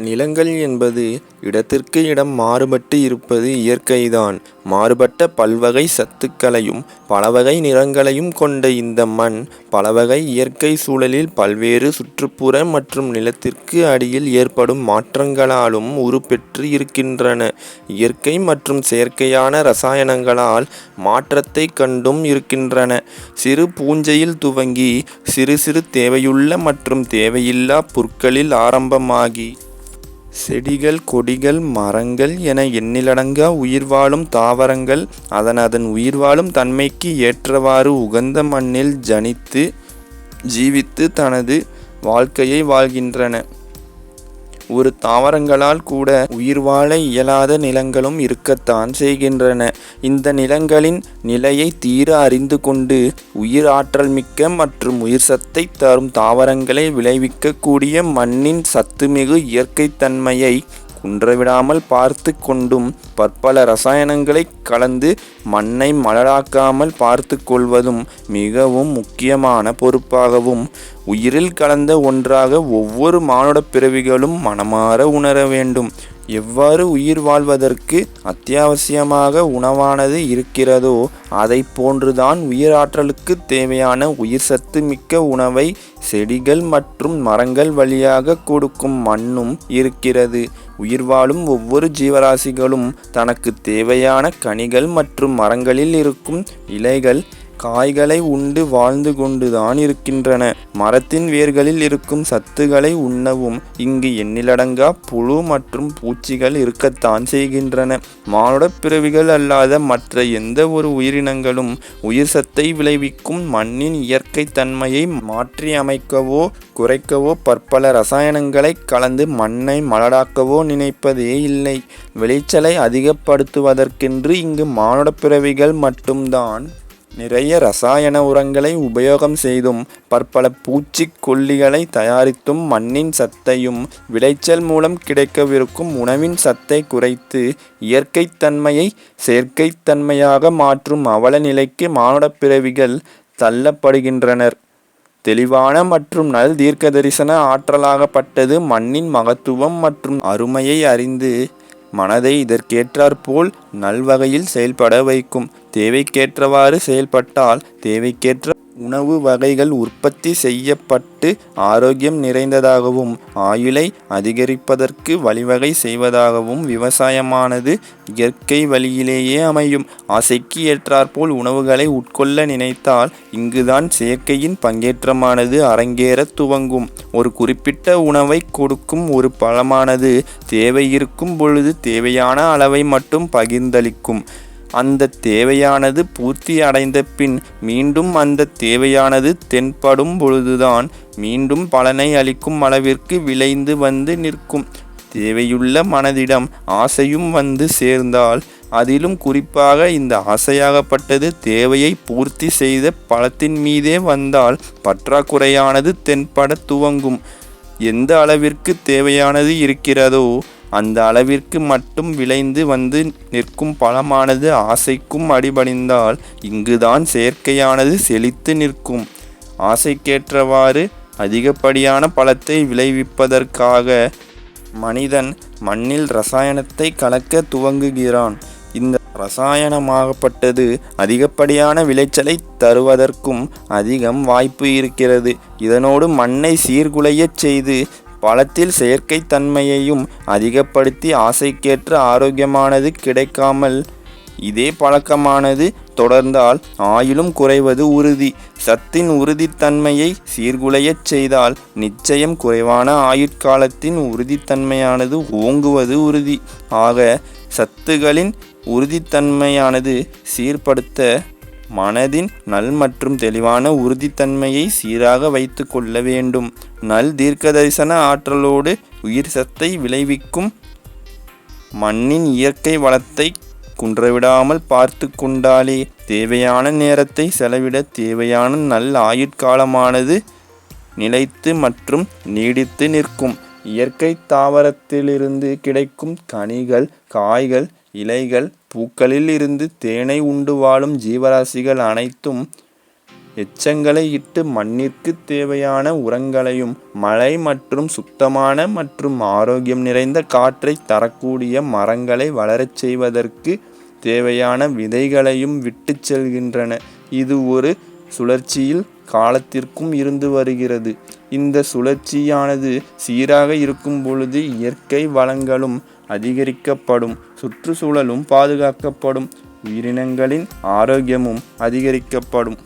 நிலங்கள் என்பது இடத்திற்கு இடம் மாறுபட்டு இருப்பது இயற்கைதான். மாறுபட்ட பல்வகை சத்துக்களையும் பலவகை நிறங்களையும் கொண்ட இந்த மண் பலவகை இயற்கை சூழலில் பல்வேறு சுற்றுப்புற மற்றும் நிலத்திற்கு அடியில் ஏற்படும் மாற்றங்களாலும் உருப்பெற்று இருக்கின்றன. இயற்கை மற்றும் செயற்கையான இரசாயனங்களால் மாற்றத்தை கண்டும் இருக்கின்றன. சிறு பூஞ்சையில் துவங்கி சிறு சிறு தேவையுள்ள மற்றும் தேவையில்லா புற்களில் ஆரம்பமாகி செடிகள், கொடிகள், மரங்கள் என எண்ணிலடங்கா உயிர்வாழும் தாவரங்கள் அதன் உயிர்வாழும் தன்மைக்கு ஏற்றவாறு உகந்த மண்ணில் ஜனித்து ஜீவித்து தனது வாழ்க்கையை வாழ்கின்றன. ஒரு தாவரங்களால் கூட உயிர் வாழ இயலாத நிலங்களும் இருக்கத்தான் செய்கின்றன. இந்த நிலங்களின் நிலையை தீர அறிந்து கொண்டு உயிர் ஆற்றல் மிக்க மற்றும் உயிர் சத்தை தரும் தாவரங்களை விளைவிக்கக்கூடிய மண்ணின் சத்துமிகு இயற்கைத்தன்மையை குன்றவிடாமல் பார்த்து கொண்டும் பற்பல இரசாயனங்களை கலந்து மண்ணை மலடாக்காமல் பார்த்து கொள்வதும் மிகவும் முக்கியமான பொறுப்பாகவும் உயிரில் கலந்த ஒன்றாக ஒவ்வொரு மானுட பிறவிகளும் மனமாற உணர வேண்டும். எவ்வாறு உயிர் வாழ்வதற்கு அத்தியாவசியமாக உணவானது இருக்கிறதோ அதை போன்றுதான் உயிராற்றலுக்கு தேவையான உயிர் சத்து மிக்க உணவை செடிகள் மற்றும் மரங்கள் வழியாக கொடுக்கும் மண்ணும் இருக்கிறது. உயிர் வாழும் ஒவ்வொரு ஜீவராசிகளும் தனக்கு தேவையான கனிகள் மற்றும் மரங்களில் இருக்கும் இலைகள் காய்களை உண்டு வாழ்ந்து கொண்டுதான் இருக்கின்றன. மரத்தின் வேர்களில் இருக்கும் சத்துக்களை உண்ணவும் இங்கு எண்ணிலடங்கா புழு மற்றும் பூச்சிகள் இருக்கத்தான் செய்கின்றன. மானுட பிறவிகள் அல்லாத மற்ற எந்த ஒரு உயிரினங்களும் உயிர் சத்தை விளைவிக்கும் மண்ணின் இயற்கை தன்மையை மாற்றி அமைக்கவோ குறைக்கவோ பற்பல இரசாயனங்களை கலந்து மண்ணை மலடாக்கவோ நினைப்பதே இல்லை. விளைச்சலை அதிகப்படுத்துவதற்கென்று இங்கு மானுட பிறவிகள் மட்டும்தான் நிறைய இரசாயன உரங்களை உபயோகம் செய்தும் பற்பல பூச்சிக்கொல்லிகளை தயாரித்தும் மண்ணின் சத்தையும் விளைச்சல் மூலம் கிடைக்கவிருக்கும் உணவின் சத்தை குறைத்து இயற்கைத்தன்மையை செயற்கைத்தன்மையாக மாற்றும் அவல நிலைக்கு மானுட பிறவிகள் தள்ளப்படுகின்றனர். தெளிவான மற்றும் நல் தீர்க்க தரிசன ஆற்றலாகப்பட்டது மண்ணின் மகத்துவம் மற்றும் அருமையை அறிந்து மனதை இதற்கேற்றாற்போல் நல்வகையில் செயல்பட வைக்கும். தேவைக்கேற்றவாறு செயல்பட்டால் தேவைக்கேற்ற உணவு வகைகள் உற்பத்தி செய்யப்பட்டு ஆரோக்கியம் நிறைந்ததாகவும் ஆயுளை அதிகரிப்பதற்கு வழிவகை செய்வதாகவும் விவசாயமானது இயற்கை வழியிலேயே அமையும். ஆசைக்கு ஏற்றாற்போல் உணவுகளை உட்கொள்ள நினைத்தால் இங்குதான் செயற்கையின் பங்கேற்றமானது அரங்கேற துவங்கும். ஒரு குறிப்பிட்ட உணவை கொடுக்கும் ஒரு பழமானது தேவை இருக்கும் பொழுது தேவையான அளவை மட்டும் பகிர்ந்தளிக்கும். அந்த தேவையானது பூர்த்தி அடைந்த பின் மீண்டும் அந்த தேவையானது தென்படும் பொழுதுதான் மீண்டும் பலனை அளிக்கும் அளவிற்கு விளைந்து வந்து நிற்கும். தேவையுள்ள மனதிடம் ஆசையும் வந்து சேர்ந்தால் அதிலும் குறிப்பாக இந்த ஆசையாகப்பட்டது தேவையை பூர்த்தி செய்த பழத்தின் மீதே வந்தால் பற்றாக்குறையானது தென்பட துவங்கும். எந்த அளவிற்கு தேவையானது இருக்கிறதோ அந்த அளவிற்கு மட்டும் விளைந்து வந்து நிற்கும் பழமானது ஆசைக்கும் அடிபணிந்தால் இங்குதான் செயற்கையானது செழித்து நிற்கும். ஆசைக்கேற்றவாறு அதிகப்படியான பழத்தை விளைவிப்பதற்காக மனிதன் மண்ணில் இரசாயனத்தை கலக்க துவங்குகிறான். இந்த இரசாயனமாகப்பட்டது அதிகப்படியான விளைச்சலை தருவதற்கும் அதிகம் வாய்ப்பு இருக்கிறது. இதனோடு மண்ணை சீர்குலையச் செய்து பழத்தில் செயற்கை தன்மையையும் அதிகப்படுத்தி ஆசைக்கேற்ற ஆரோக்கியமானது கிடைக்காமல் இதே பழக்கமானது தொடர்ந்தால் ஆயுளும் குறைவது உறுதி. சத்தின் உறுதித்தன்மையை சீர்குலையச் செய்தால் நிச்சயம் குறைவான ஆயுட்காலத்தின் உறுதித்தன்மையானது ஓங்குவது உறுதி. ஆக சத்துகளின் உறுதித்தன்மையானது சீர்படுத்த மனதின் நல் மற்றும் தெளிவான உறுதித்தன்மையை சீராக வைத்து கொள்ள வேண்டும். நல் தீர்க்க தரிசன ஆற்றலோடு உயிர் சத்தை விளைவிக்கும் மண்ணின் இயற்கை வளத்தை குன்றவிடாமல் பார்த்து கொண்டாலே தேவையான நேரத்தை செலவிட தேவையான நல் ஆயுட்காலமானது நிலைத்து மற்றும் நீடித்து நிற்கும். இயற்கை தாவரத்திலிருந்து கிடைக்கும் கனிகள், காய்கள், இலைகள், பூக்களில் இருந்து தேனை உண்டு வாழும் ஜீவராசிகள் அனைத்தும் எச்சங்களை இட்டு மண்ணிற்கு தேவையான உரங்களையும் மழை மற்றும் சுத்தமான மற்றும் ஆரோக்கியம் நிறைந்த காற்றை தரக்கூடிய மரங்களை வளரச் செய்வதற்கு தேவையான விதைகளையும் விட்டு செல்கின்றன. இது ஒரு சுழற்சியில் காலத்திற்கும் இருந்து வருகிறது. இந்த சுழற்சியானது சீராக இருக்கும் பொழுது இயற்கை வளங்களும் அதிகரிக்கப்படும், சுற்றுச்சூழலும் பாதுகாக்கப்படும், உயிரினங்களின் ஆரோக்கியமும் அதிகரிக்கப்படும்.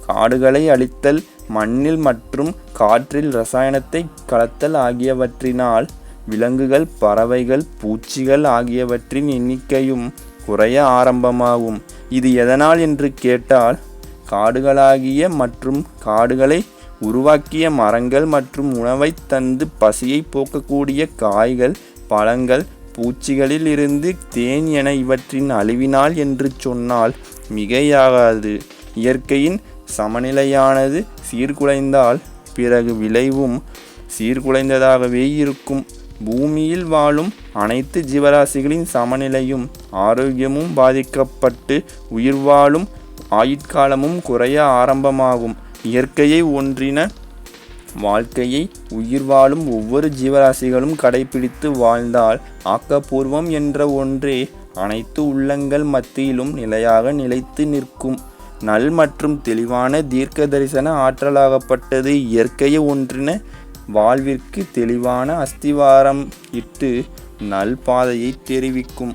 காடுகளை அழித்தல், மண்ணில் மற்றும் காற்றில் ரசாயனத்தை கலத்தல் ஆகியவற்றினால் விலங்குகள், பறவைகள், பூச்சிகள் ஆகியவற்றின் எண்ணிக்கையும் குறைய ஆரம்பமாகும். இது எதனால் என்று கேட்டால், காடுகளாகிய மற்றும் காடுகளை உருவாக்கிய மரங்கள் மற்றும் உணவை தந்து பசியை போக்கக்கூடிய காய்கள், பழங்கள், பூச்சிகளில் இருந்து தேன் என இவற்றின் அழிவினால் என்று சொன்னால் மிகையாகாது. இயற்கையின் சமநிலையானது சீர்குலைந்தால் பிறகு விளைவும் சீர்குலைந்ததாகவே இருக்கும். பூமியில் வாழும் அனைத்து ஜீவராசிகளின் சமநிலையும் ஆரோக்கியமும் பாதிக்கப்பட்டு உயிர் வாழும் ஆயுட்காலமும் குறைய ஆரம்பமாகும். இயற்கையை ஒன்றின வாழ்க்கையை உயிர் வாழும் ஒவ்வொரு ஜீவராசிகளும் கடைபிடித்து வாழ்ந்தால் ஆக்கப்பூர்வம் என்ற ஒன்றே அனைத்து உள்ளங்கள் மத்தியிலும் நிலையாக நிலைத்து நிற்கும். நல் மற்றும் தெளிவான தீர்க்க தரிசன ஆற்றலாகப்பட்டது இயற்கையை ஒன்றின வாழ்விற்கு தெளிவான அஸ்திவாரம் இட்டு நல் பாதையை தெரிவிக்கும்.